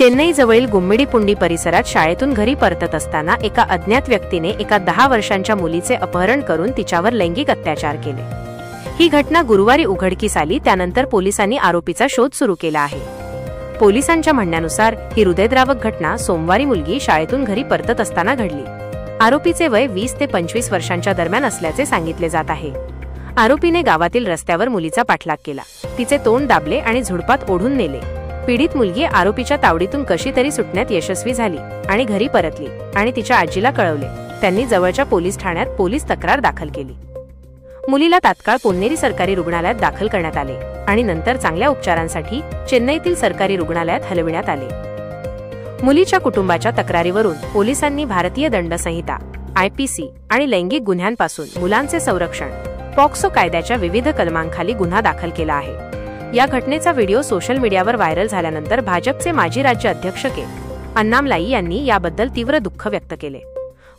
चेन्नईजवळील गुम्मिडीपुंडी परिसरात शाळेतून घरी परतत असताना एका अज्ञात व्यक्तीने एका 10 वर्षांच्या मुलीचे अपहरण करून तिच्यावर लैंगिक अत्याचार केले। ही घटना गुरुवारी उघडकीस आली, त्यानंतर पोलिसांनी आरोपीचा शोध सुरू केला आहे। पोलिसांच्या म्हणण्यानुसार ही हृदयद्रावक घटना सोमवारी मुलगी शाळेतून घरी परतत असताना घडली। आरोपीचे वय 20 ते 25 वर्षांच्या दरम्यान असल्याचे सांगितले जात आहे। आरोपीने गावातील रस्त्यावर मुलीचा पाठलाग केला, तिचे तोंड दाबले आणि झुडपात ओढून नेले। पीडित मुलगी आरोपीच्या तावडीतून कशी तरी सुटण्यात यशस्वी झाली आणि घरी परतली आणि तिच्या आजीला कळवले। त्यांनी जवळच्या पोलीस ठाण्यात पोलीस तक्रार दाखल केली। मुलीला तात्काळ पोन्नेरी सरकारी रुग्णालयात दाखल करण्यात आले आणि नंतर चांगल्या उपचारांसाठी चेन्नईतील सरकारी रुग्णालयात हलविण्यात आले। मुलीच्या कुटुंबाच्या तक्रारीवरून पोलिसांनी भारतीय दंड संहिता (IPC) आणि लैंगिक गुन्ह्यांपासून मुलांचे संरक्षण पॉक्सो कायद्याच्या विविध कलमांखाली गुन्हा दाखल केला आहे। या घटनेचा व्हिडिओ सोशल मीडियावर व्हायरल झाल्यानंतर भाजपचे माजी राज्य अध्यक्ष के. अन्नामलाई यांनी याबद्दल तीव्र दुःख व्यक्त केले।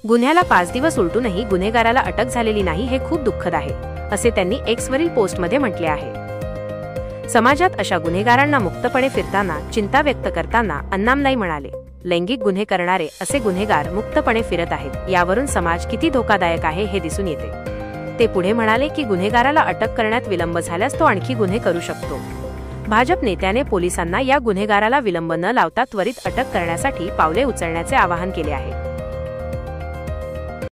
गुन्ह्याला 5 दिवस उलटूनही गुन्हेगाराला अटक झालेली नाही हे खूप दुःखद आहे, असे त्यांनी एक्सवरील पोस्टमध्ये म्हटले आहे। समाजात अशा गुन्हेगारांना मुक्तपणे फिरताना चिंता व्यक्त करताना अन्नामलाई म्हणाले, लैंगिक गुन्हे करणारे असे गुन्हेगार मुक्तपणे फिरत आहेत, यावरून समाज किती धोकादायक आहे हे दिसून येते। ते पुढे म्हणाले की गुन्हेगाराला अटक करण्यात विलंब झाल्यास तो आणखी गुन्हे करू शकतो। भाजप नेत्याने पोलिसांना या गुन्हेगाराला विलंब न लावता त्वरित अटक करण्यासाठी पावले उचलण्याचे आवाहन केले आहे।